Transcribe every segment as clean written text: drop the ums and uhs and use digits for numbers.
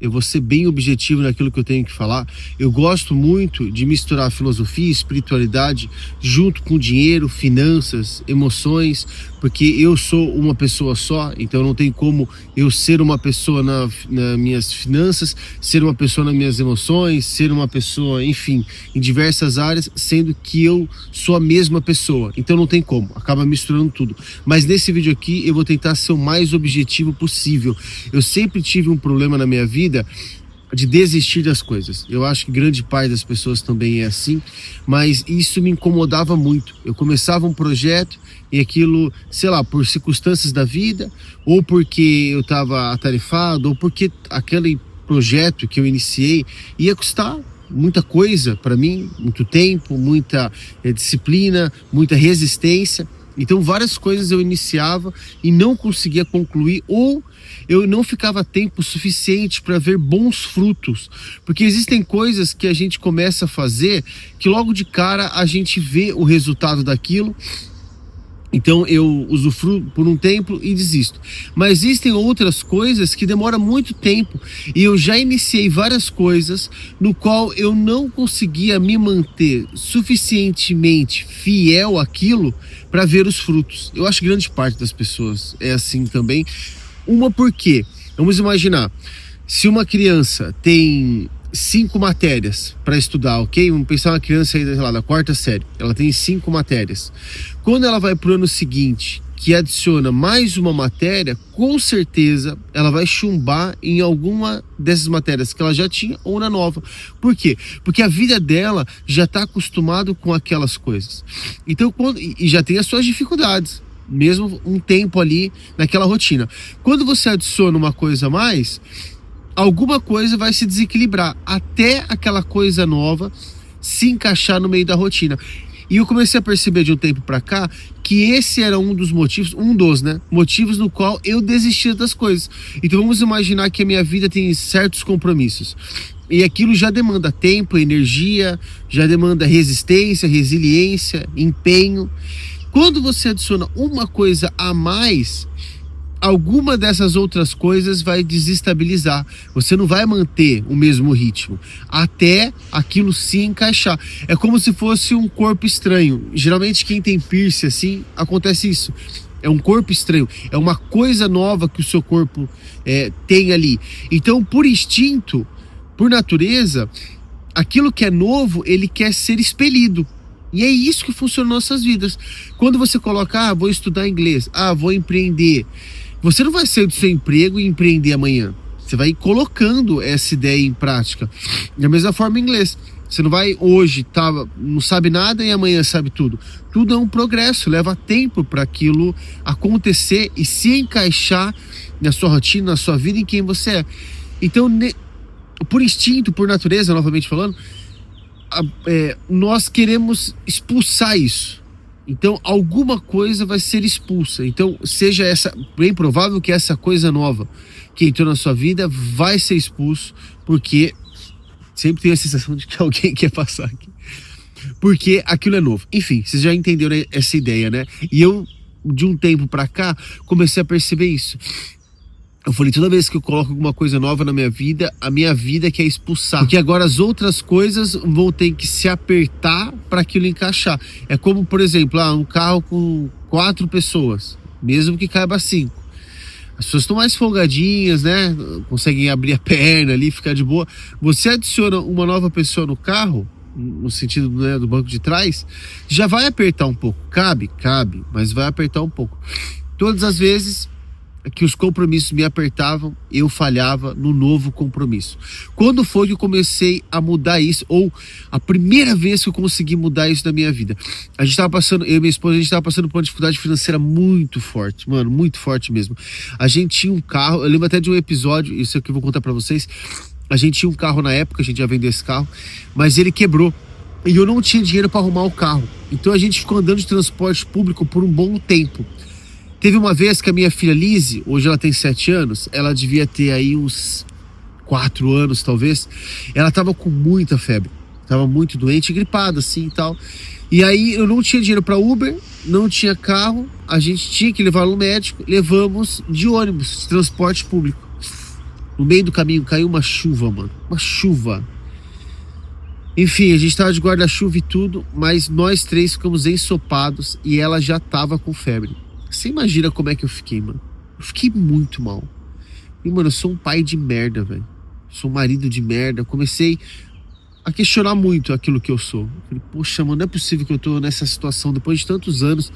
eu vou ser bem objetivo naquilo que eu tenho que falar. Eu gosto muito de misturar filosofia e espiritualidade junto com dinheiro, finanças, emoções, porque eu sou uma pessoa só, então não tem como eu ser uma pessoa nas minhas finanças, ser uma pessoa nas minhas emoções, ser uma pessoa, enfim, em diversas áreas, sendo que eu sou a mesma pessoa. Então não tem como, acaba misturando tudo. Mas nesse vídeo aqui eu vou tentar ser o mais objetivo possível. Eu sempre tive um problema na minha vida de desistir das coisas. Eu acho que grande parte das pessoas também é assim, mas isso me incomodava muito. Eu começava um projeto e aquilo, sei lá, por circunstâncias da vida, ou porque eu estava atarefado, ou porque aquele projeto que eu iniciei ia custar muita coisa para mim, muito tempo, muita disciplina, muita resistência. Então várias coisas eu iniciava e não conseguia concluir, ou eu não ficava tempo suficiente para ver bons frutos, porque existem coisas que a gente começa a fazer que logo de cara a gente vê o resultado daquilo. Então eu usufruo por um tempo e desisto. Mas existem outras coisas que demoram muito tempo, e eu já iniciei várias coisas no qual eu não conseguia me manter suficientemente fiel àquilo para ver os frutos. Eu acho que grande parte das pessoas é assim também. Uma porque, vamos imaginar, se uma criança tem 5 matérias para estudar, ok? Vamos pensar uma criança aí, sei lá, da 4ª série. Ela tem 5 matérias. Quando ela vai para o ano seguinte, que adiciona mais uma matéria, com certeza ela vai chumbar em alguma dessas matérias que ela já tinha ou na nova. Por quê? Porque a vida dela já está acostumada com aquelas coisas. Então, e já tem as suas dificuldades, mesmo um tempo ali naquela rotina. Quando você adiciona uma coisa a mais, alguma coisa vai se desequilibrar até aquela coisa nova se encaixar no meio da rotina. E eu comecei a perceber de um tempo para cá que esse era um dos motivos, motivos no qual eu desistia das coisas. Então vamos imaginar que a minha vida tem certos compromissos. E aquilo já demanda tempo, energia, já demanda resistência, resiliência, empenho. Quando você adiciona uma coisa a mais, alguma dessas outras coisas vai desestabilizar. Você não vai manter o mesmo ritmo até aquilo se encaixar. É como se fosse um corpo estranho. Geralmente quem tem piercing assim, acontece isso. É um corpo estranho, é uma coisa nova que o seu corpo tem ali. Então, por instinto, por natureza, aquilo que é novo, ele quer ser expelido. E é isso que funciona nas nossas vidas. Quando você coloca, vou estudar inglês, vou empreender, você não vai sair do seu emprego e empreender amanhã. Você vai colocando essa ideia em prática. Da mesma forma em inglês. Você não vai hoje, não sabe nada e amanhã sabe tudo. Tudo é um progresso, leva tempo para aquilo acontecer e se encaixar na sua rotina, na sua vida, em quem você é. Então, por instinto, por natureza, novamente falando, nós queremos expulsar isso. Então alguma coisa vai ser expulsa. Então seja essa, bem provável que essa coisa nova que entrou na sua vida vai ser expulso, porque sempre tem a sensação de que alguém quer passar aqui, porque aquilo é novo. Enfim, vocês já entenderam essa ideia, né? E eu, de um tempo pra cá, comecei a perceber isso. Eu falei, toda vez que eu coloco alguma coisa nova na minha vida, a minha vida quer expulsar. Porque agora as outras coisas vão ter que se apertar para aquilo encaixar. É como, por exemplo, um carro com 4 pessoas, mesmo que caiba 5. As pessoas estão mais folgadinhas, né? Conseguem abrir a perna ali, ficar de boa. Você adiciona uma nova pessoa no carro, no sentido, né, do banco de trás, já vai apertar um pouco. Cabe, mas vai apertar um pouco. Todas as vezes que os compromissos me apertavam, eu falhava no novo compromisso. Quando foi que eu comecei a mudar isso, ou a primeira vez que eu consegui mudar isso na minha vida? A gente estava passando, eu e minha esposa, a gente estava passando por uma dificuldade financeira muito forte, mano, muito forte mesmo. A gente tinha um carro, eu lembro até de um episódio, isso aqui eu vou contar pra vocês. A gente tinha um carro na época, a gente já vendeu esse carro, mas ele quebrou. E eu não tinha dinheiro para arrumar o carro. Então a gente ficou andando de transporte público por um bom tempo. Teve uma vez que a minha filha Lizzie, hoje ela tem 7 anos, ela devia ter aí uns 4 anos talvez, ela tava com muita febre, tava muito doente, gripada assim e tal. E aí eu não tinha dinheiro para Uber, não tinha carro, a gente tinha que levar no médico, levamos de ônibus, de transporte público. No meio do caminho caiu uma chuva, mano. Uma chuva. Enfim, a gente tava de guarda-chuva e tudo, mas nós três ficamos ensopados e ela já tava com febre. Você imagina como é que eu fiquei, mano? Eu fiquei muito mal. E, mano, eu sou um pai de merda, velho. Sou um marido de merda. Eu comecei a questionar muito aquilo que eu sou. Eu falei, poxa, mano, não é possível que eu tô nessa situação depois de tantos anos,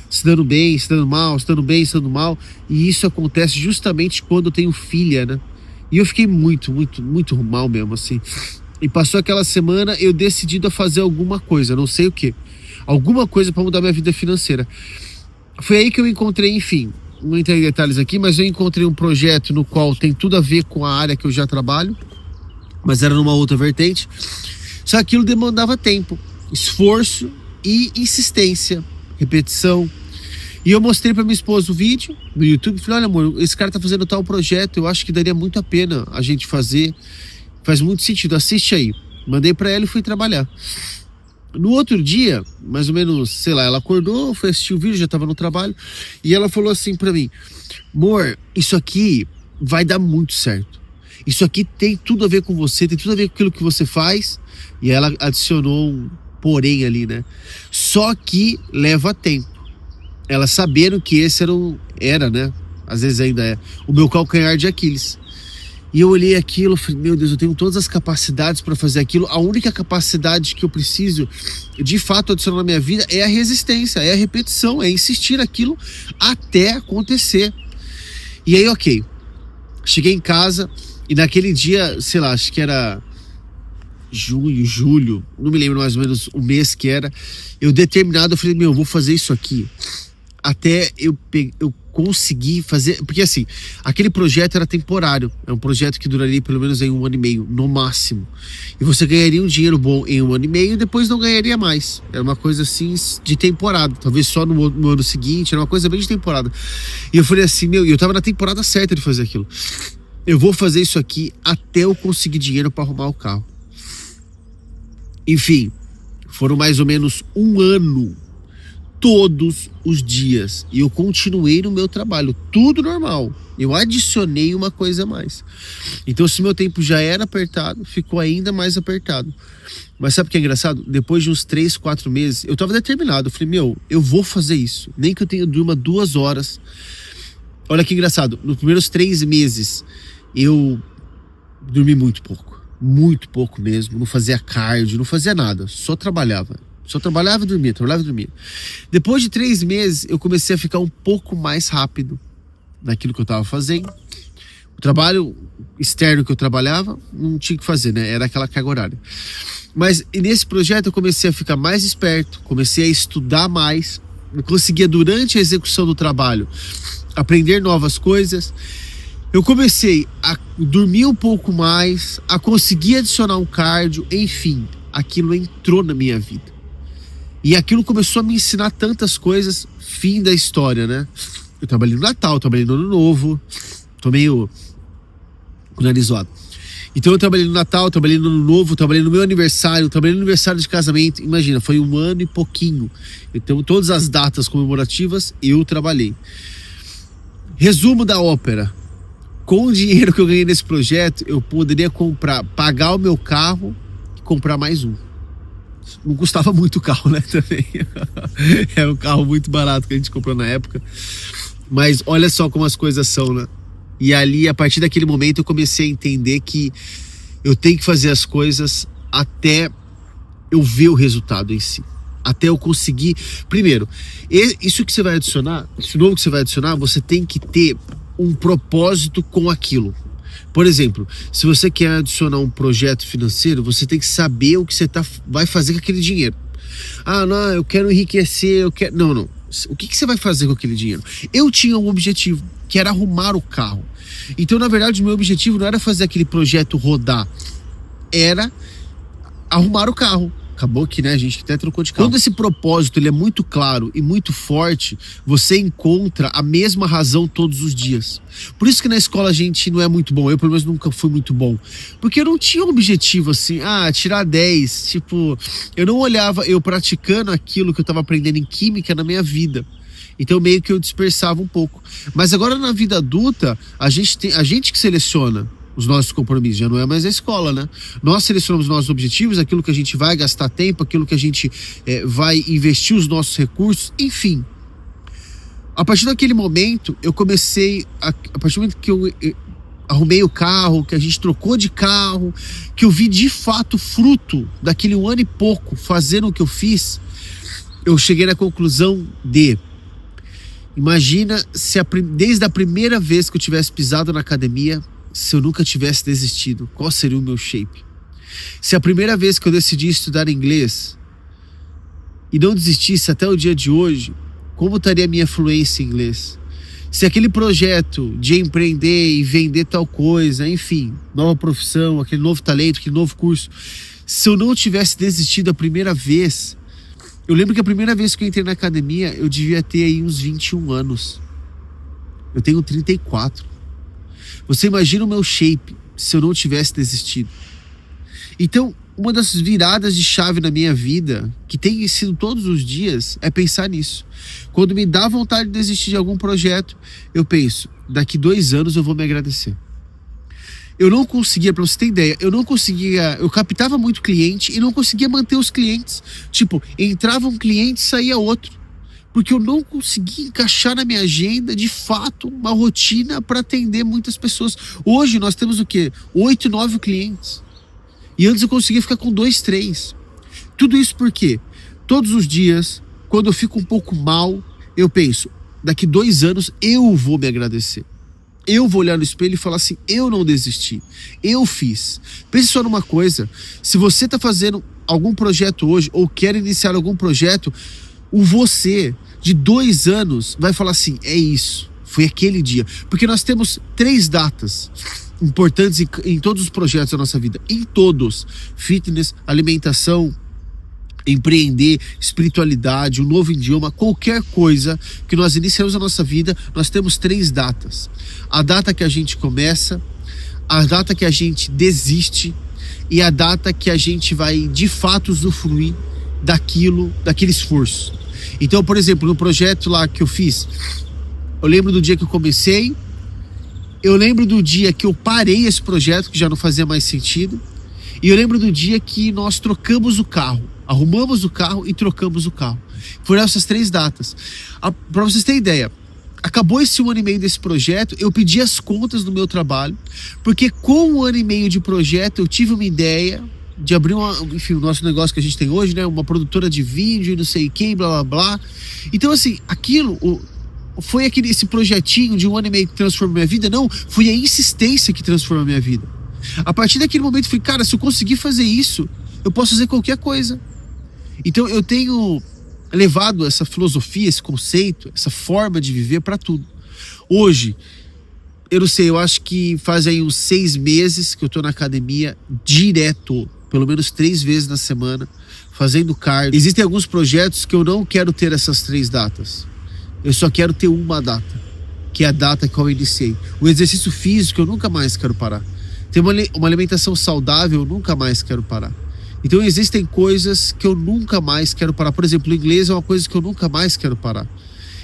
se dando bem, se dando mal, se dando bem, se dando mal. E isso acontece justamente quando eu tenho filha, né? E eu fiquei muito mal mesmo, assim. E passou aquela semana, eu decidido a fazer alguma coisa, não sei o que. Alguma coisa para mudar minha vida financeira. Foi aí que eu encontrei, enfim, não entrei em detalhes aqui, mas eu encontrei um projeto no qual tem tudo a ver com a área que eu já trabalho, mas era numa outra vertente. Só que aquilo demandava tempo, esforço e insistência, repetição. E eu mostrei para minha esposa o vídeo no YouTube, falei, olha amor, esse cara tá fazendo tal projeto, eu acho que daria muito a pena a gente fazer, faz muito sentido, assiste aí. Mandei para ela e fui trabalhar. No outro dia, mais ou menos, sei lá, ela acordou, foi assistir o vídeo, já tava no trabalho, e ela falou assim para mim, amor, isso aqui vai dar muito certo. Isso aqui tem tudo a ver com você, tem tudo a ver com aquilo que você faz. E ela adicionou um porém ali, né? Só que leva tempo. Ela sabendo que esse era, né? Às vezes ainda é o meu calcanhar de Aquiles. E eu olhei aquilo, falei, meu Deus, eu tenho todas as capacidades para fazer aquilo. A única capacidade que eu preciso, de fato, adicionar na minha vida é a resistência, é a repetição, é insistir naquilo até acontecer. E aí, ok. Cheguei em casa e naquele dia, sei lá, acho que era junho, julho, não me lembro mais ou menos o mês que era. Eu determinado, eu falei, meu, eu vou fazer isso aqui até eu consegui fazer, porque assim, aquele projeto era temporário, é um projeto que duraria pelo menos em 1 ano e meio, no máximo, e você ganharia um dinheiro bom em 1 ano e meio e depois não ganharia mais, era uma coisa assim de temporada, talvez só no ano seguinte, era uma coisa bem de temporada. E eu falei assim, meu, e eu tava na temporada certa de fazer aquilo, eu vou fazer isso aqui até eu conseguir dinheiro para arrumar o carro. Enfim, foram mais ou menos 1 ano, todos os dias, e eu continuei no meu trabalho, tudo normal, eu adicionei uma coisa a mais. Então se meu tempo já era apertado, ficou ainda mais apertado. Mas sabe o que é engraçado? Depois de uns 3, 4 meses, eu tava determinado, eu falei, meu, eu vou fazer isso, nem que eu durma 2 horas. Olha que engraçado, nos primeiros 3 meses, eu dormi muito pouco mesmo, não fazia cardio, não fazia nada, só trabalhava e dormia, Depois de 3 meses, eu comecei a ficar um pouco mais rápido naquilo que eu tava fazendo. O trabalho externo que eu trabalhava, não tinha que fazer, né? Era aquela carga horária. Mas nesse projeto eu comecei a ficar mais esperto, comecei a estudar mais, eu conseguia durante a execução do trabalho aprender novas coisas. Eu comecei a dormir um pouco mais, a conseguir adicionar um cardio, enfim, aquilo entrou na minha vida. E aquilo começou a me ensinar tantas coisas, fim da história, né? Eu trabalhei no Natal, trabalhei no Ano Novo, tô meio com o nariz zoado. Então eu trabalhei no Natal, trabalhei no Ano Novo, trabalhei no meu aniversário, trabalhei no aniversário de casamento. Imagina, foi 1 ano e pouquinho. Então todas as datas comemorativas eu trabalhei. Resumo da ópera. Com o dinheiro que eu ganhei nesse projeto, eu poderia pagar o meu carro e comprar mais um. Não custava muito o carro, né, também. Era um carro muito barato que a gente comprou na época. Mas olha só como as coisas são, né? E ali, a partir daquele momento, eu comecei a entender que eu tenho que fazer as coisas até eu ver o resultado em si. Até eu conseguir... Primeiro, isso que você vai adicionar, isso novo que você vai adicionar, você tem que ter um propósito com aquilo. Por exemplo, se você quer adicionar um projeto financeiro, você tem que saber o que você vai fazer com aquele dinheiro. Ah, não, eu quero enriquecer, eu quero... Não. O que você vai fazer com aquele dinheiro? Eu tinha um objetivo, que era arrumar o carro. Então, na verdade, o meu objetivo não era fazer aquele projeto rodar, era arrumar o carro. Acabou que, né, a gente até trocou de carro. Quando esse propósito ele é muito claro e muito forte, você encontra a mesma razão todos os dias. Por isso que na escola a gente não é muito bom. Eu, pelo menos, nunca fui muito bom. Porque eu não tinha um objetivo assim, tirar 10. Tipo, eu não olhava eu praticando aquilo que eu estava aprendendo em química na minha vida. Então meio que eu dispersava um pouco. Mas agora na vida adulta, a gente que seleciona os nossos compromissos, já não é mais a escola, né? Nós selecionamos nossos objetivos, aquilo que a gente vai gastar tempo, aquilo que a gente vai investir os nossos recursos, enfim. A partir daquele momento, eu comecei, a partir do momento que eu arrumei o carro, que a gente trocou de carro, que eu vi de fato fruto daquele 1 ano e pouco fazendo o que eu fiz, eu cheguei na conclusão de: imagina se desde a primeira vez que eu tivesse pisado na academia, se eu nunca tivesse desistido, qual seria o meu shape? Se a primeira vez que eu decidi estudar inglês e não desistisse até o dia de hoje, como estaria a minha fluência em inglês? Se aquele projeto de empreender e vender tal coisa, enfim, nova profissão, aquele novo talento, aquele novo curso, se eu não tivesse desistido a primeira vez... Eu lembro que a primeira vez que eu entrei na academia, eu devia ter aí uns 21 anos. Eu tenho 34. Você imagina o meu shape se eu não tivesse desistido. Então, uma das viradas de chave na minha vida, que tem sido todos os dias, é pensar nisso. Quando me dá vontade de desistir de algum projeto, eu penso: daqui 2 anos eu vou me agradecer. Eu não conseguia, pra você ter ideia, eu captava muito cliente e não conseguia manter os clientes. Tipo, entrava um cliente e saía outro. Porque eu não conseguia encaixar na minha agenda, de fato, uma rotina para atender muitas pessoas. Hoje nós temos o quê? 8, 9 clientes. E antes eu conseguia ficar com 2, 3. Tudo isso por quê? Todos os dias, quando eu fico um pouco mal, eu penso: daqui 2 anos eu vou me agradecer. Eu vou olhar no espelho e falar assim: eu não desisti, eu fiz. Pense só numa coisa: se você está fazendo algum projeto hoje ou quer iniciar algum projeto, o você de 2 anos vai falar assim: é isso, foi aquele dia. Porque nós temos 3 datas importantes em todos os projetos da nossa vida, em todos: fitness, alimentação, empreender, espiritualidade, um novo idioma, qualquer coisa que nós iniciamos a nossa vida, nós temos 3 datas. A data que a gente começa, a data que a gente desiste e a data que a gente vai de fato usufruir daquele esforço. Então, por exemplo, no projeto lá que eu fiz, eu lembro do dia que eu comecei, eu lembro do dia que eu parei esse projeto, que já não fazia mais sentido, e eu lembro do dia que nós trocamos o carro. Arrumamos o carro e trocamos o carro. Foram essas 3 datas. Para vocês terem ideia, acabou esse 1 ano e meio desse projeto, eu pedi as contas do meu trabalho, porque com 1 ano e meio de projeto eu tive uma ideia de abrir o nosso negócio que a gente tem hoje, né? Uma produtora de vídeo e não sei quem, blá blá blá. Então assim, foi esse projetinho de 1 ano e meio que transformou minha vida? Não, foi a insistência que transformou minha vida. A partir daquele momento eu falei: cara, se eu conseguir fazer isso, eu posso fazer qualquer coisa. Então eu tenho levado essa filosofia, esse conceito, essa forma de viver para tudo. Hoje, eu não sei, eu acho que faz aí uns 6 meses que eu tô na academia direto, pelo menos 3 vezes na semana, fazendo cardio. Existem alguns projetos que eu não quero ter essas 3 datas. Eu só quero ter uma data, que é a data que eu iniciei. O exercício físico eu nunca mais quero parar. Ter uma alimentação saudável eu nunca mais quero parar. Então existem coisas que eu nunca mais quero parar. Por exemplo, o inglês é uma coisa que eu nunca mais quero parar.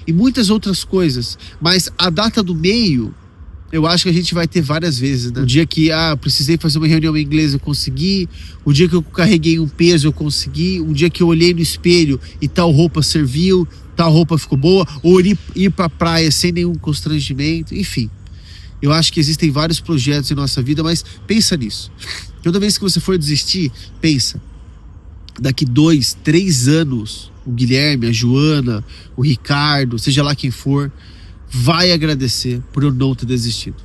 E muitas outras coisas. Mas a data do meio, eu acho que a gente vai ter várias vezes, né? O dia que precisei fazer uma reunião em inglês, eu consegui. O dia que eu carreguei um peso, eu consegui. Um dia que eu olhei no espelho e tal roupa serviu, tal roupa ficou boa. Ou ir pra praia sem nenhum constrangimento. Enfim, eu acho que existem vários projetos em nossa vida, mas pensa nisso. Toda vez que você for desistir, pensa: daqui 2, 3 anos, o Guilherme, a Joana, o Ricardo, seja lá quem for, vai agradecer por eu não ter desistido.